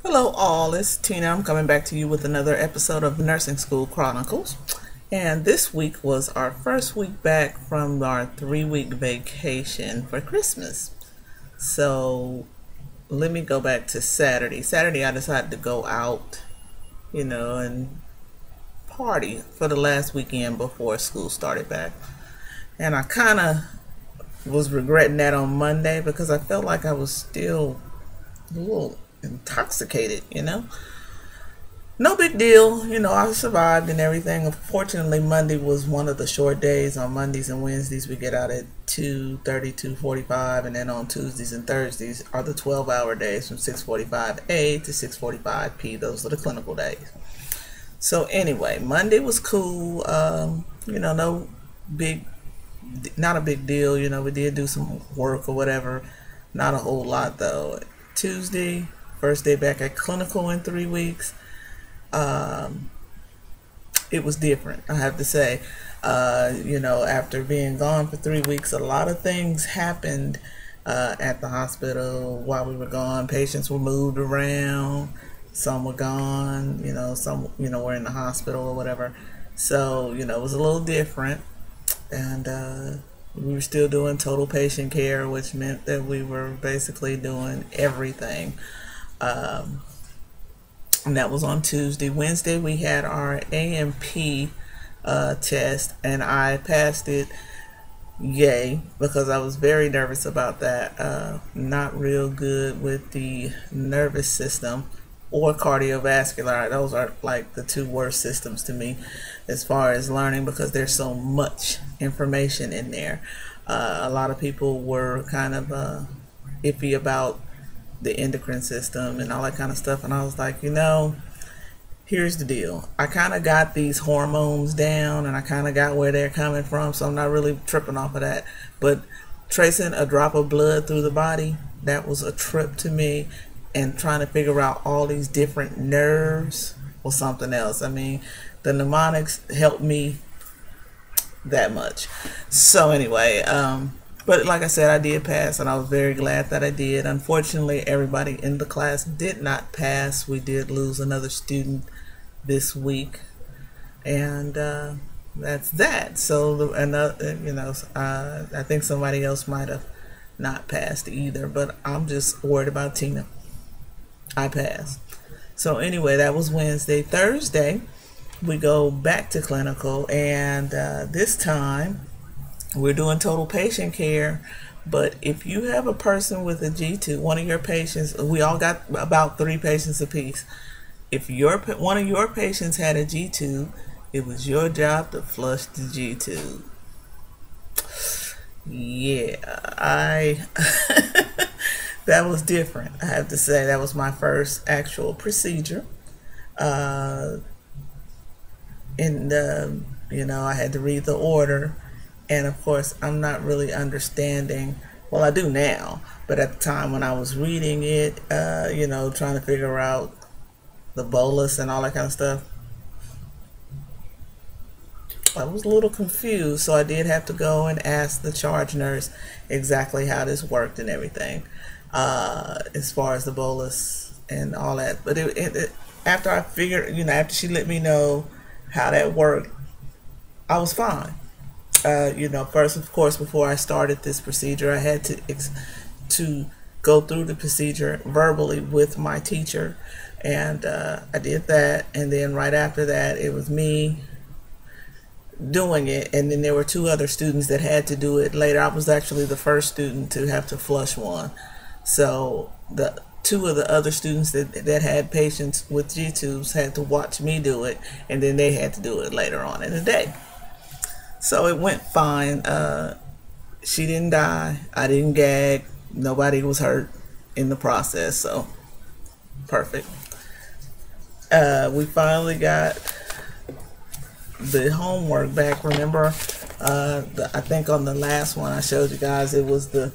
Hello all, it's Tina. I'm coming back to you with another episode of Nursing School Chronicles. And this week was our first week back from our 3-week vacation for Christmas. So let me go back to Saturday. Saturday I decided to go out, and party for the last weekend before school started back. And I kind of was regretting that on Monday because I felt like I was still a little intoxicated. No big deal. I survived and everything. Unfortunately, Monday was one of the short days. On Mondays and Wednesdays, we get out at 2:30, 2:45, and then on Tuesdays and Thursdays are the 12-hour days from 6:45 A to 6:45 P. Those are the clinical days. So anyway, Monday was cool. No big, not a big deal. We did do some work or whatever. Not a whole lot though. Tuesday, first day back at clinical in 3 weeks. It was different, I have to say. After being gone for 3 weeks, a lot of things happened at the hospital while we were gone. Patients were moved around, some were gone, some were in the hospital or whatever. So it was a little different, and we were still doing total patient care, which meant that we were basically doing everything. And that was on Tuesday. Wednesday we had our A&P test, and I passed it. Yay, because I was very nervous about that. Not real good with the nervous system or cardiovascular. Those are like the two worst systems to me as far as learning, because there's so much information in there. A lot of people were kind of iffy about the endocrine system and all that kind of stuff, and I was like, here's the deal. I kind of got these hormones down, and I kind of got where they're coming from, so I'm not really tripping off of that. But tracing a drop of blood through the body, that was a trip to me, and trying to figure out all these different nerves was something else. I mean, the mnemonics helped me that much. So anyway, but like I said, I did pass, and I was very glad that I did. Unfortunately, everybody in the class did not pass. We did lose another student this week, and that's that. So, I think somebody else might have not passed either, but I'm just worried about Tina. I passed. So anyway, that was Wednesday. Thursday, we go back to clinical, and this time we're doing total patient care. But if you have a person with a G-tube, one of your patients, we all got about 3 patients apiece. If one of your patients had a G-tube, it was your job to flush the G-tube. Yeah, that was different. I have to say, that was my first actual procedure. And I had to read the order. And of course, I'm not really understanding. Well, I do now, but at the time when I was reading it, trying to figure out the bolus and all that kind of stuff, I was a little confused. So I did have to go and ask the charge nurse exactly how this worked and everything, as far as the bolus and all that. But after I figured, after she let me know how that worked, I was fine. First, of course, before I started this procedure, I had to go through the procedure verbally with my teacher, and I did that. And then right after that, it was me doing it, and then there were 2 other students that had to do it later. I was actually the first student to have to flush one, so the 2 of the other students that had patients with G-tubes had to watch me do it, and then they had to do it later on in the day. So it went fine. She didn't die. I didn't gag. Nobody was hurt in the process. So perfect. We finally got the homework back. Remember, I think on the last one I showed you guys, it was the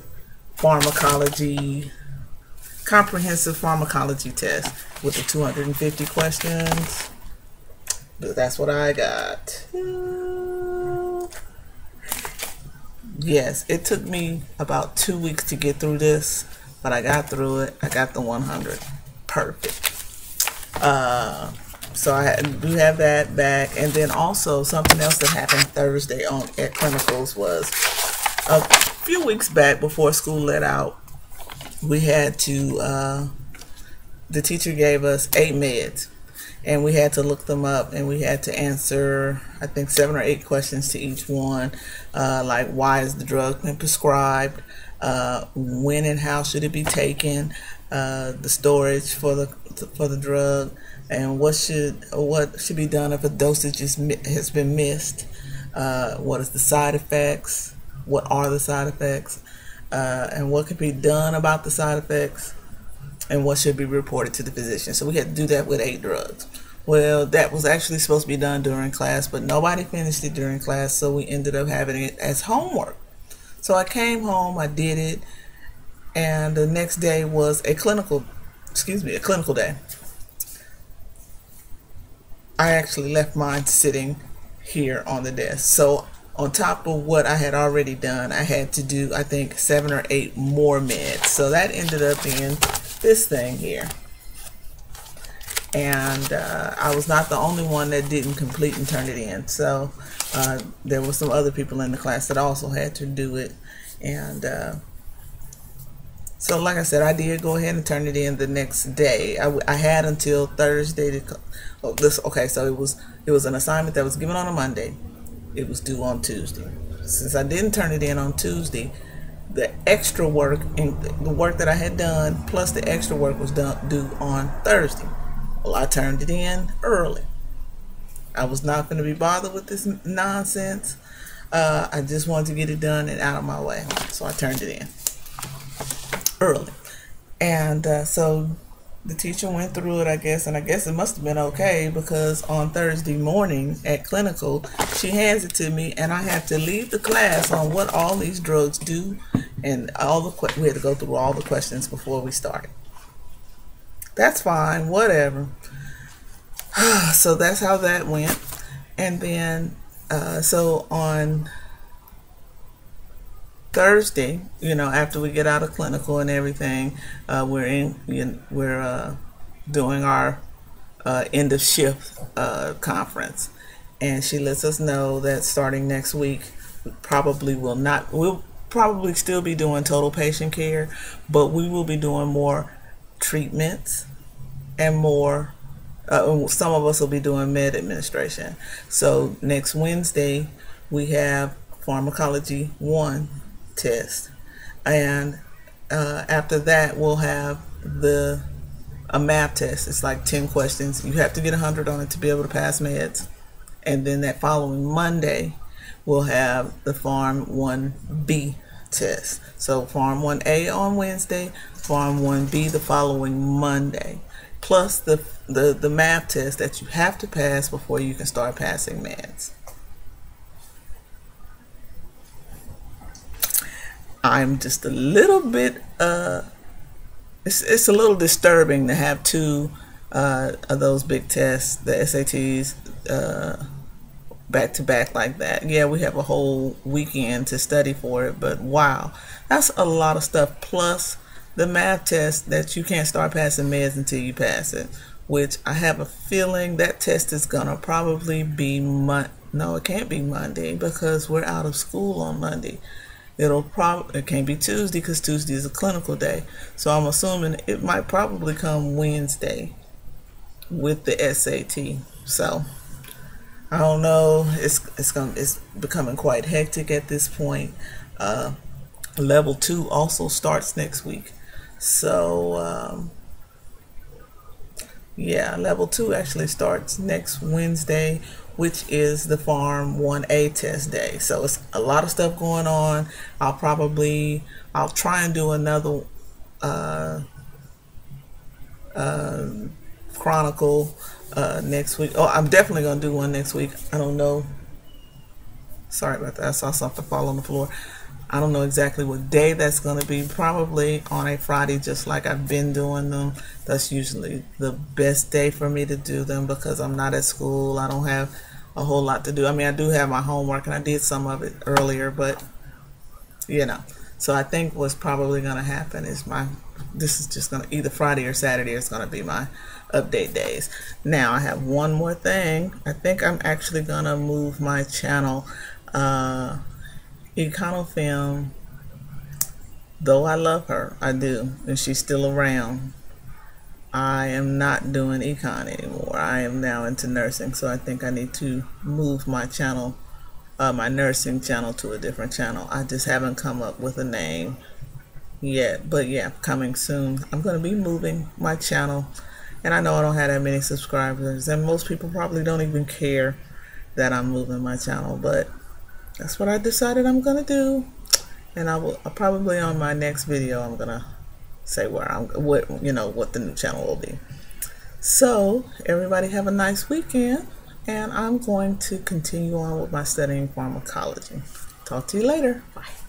comprehensive pharmacology test with the 250 questions. But that's what I got. Yes, it took me about 2 weeks to get through this, but I got through it. I got the 100. Perfect. So I do have that back, and then also something else that happened Thursday on at Chronicles was a few weeks back before school let out. We had to. The teacher gave us 8 meds, and we had to look them up, and we had to answer, I think, 7 or 8 questions to each one, like why is the drug been prescribed, when and how should it be taken, the storage for the drug, and what should be done if a dosage has been missed, what is the side effects, what are the side effects, and what can be done about the side effects, and what should be reported to the physician. So we had to do that with 8 drugs. Well, that was actually supposed to be done during class, but nobody finished it during class, so we ended up having it as homework. So I came home, I did it, and the next day was a clinical day. I actually left mine sitting here on the desk. So on top of what I had already done, I had to do, I think, 7 or 8 more meds. So that ended up being this thing here. And I was not the only one that didn't complete and turn it in. So there were some other people in the class that also had to do it. And so like I said, I did go ahead and turn it in the next day. I had until Thursday to so it was an assignment that was given on a Monday. It was due on Tuesday. Since I didn't turn it in on Tuesday, the extra work and the work that I had done plus the extra work was due on Thursday. Well, I turned it in early. I was not going to be bothered with this nonsense. I just wanted to get it done and out of my way. So I turned it in early. And so the teacher went through it, I guess, and I guess it must have been okay, because on Thursday morning at clinical, she hands it to me, and I have to leave the class on what all these drugs do, and we had to go through all the questions before we started. That's fine, whatever. So that's how that went. And then, so on Thursday, after we get out of clinical and everything, we're doing our end of shift conference, and she lets us know that starting next week, we'll probably still be doing total patient care, but we will be doing more treatments and more. Some of us will be doing med administration. So next Wednesday we have pharmacology 1 test, and after that we'll have a math test. It's like 10 questions. You have to get 100 on it to be able to pass meds. And then that following Monday we'll have the Pharm 1B test. So Pharm 1A on Wednesday, Pharm 1B the following Monday, plus the math test that you have to pass before you can start passing meds. I'm just a little bit, it's a little disturbing to have 2 of those big tests, the SATs, back to back like that. Yeah, we have a whole weekend to study for it, but wow, that's a lot of stuff, plus the math test that you can't start passing meds until you pass it, which I have a feeling that test is gonna probably be no, it can't be Monday, because we're out of school on Monday. It can't be Tuesday, because Tuesday is a clinical day. So I'm assuming it might probably come Wednesday with the SAT. So I don't know. It's becoming quite hectic at this point. Level 2 also starts next week. So yeah, level 2 actually starts next Wednesday, which is the Pharm 1A test day. So it's a lot of stuff going on. I'll try and do another Chronicle next week. Oh, I'm definitely going to do one next week. I don't know. Sorry about that. I saw something fall on the floor. I don't know exactly what day that's going to be. Probably on a Friday, just like I've been doing them. That's usually the best day for me to do them, because I'm not at school. I don't have a whole lot to do. I mean, I do have my homework, and I did some of it earlier, but so I think what's probably going to happen is my this is just gonna either Friday or Saturday is gonna be my update days. Now I have one more thing. I think I'm actually gonna move my channel. Econofilm, though I love her, I do, and she's still around, I am not doing econ anymore. I am now into nursing, so I think I need to move my channel, my nursing channel, to a different channel. I just haven't come up with a name yet, but yeah, coming soon. I'm going to be moving my channel, and I know I don't have that many subscribers, and most people probably don't even care that I'm moving my channel, but that's what I decided I'm going to do. And I will probably on my next video I'm going to say what the new channel will be. So everybody have a nice weekend, and I'm going to continue on with my studying pharmacology. Talk to you later. Bye.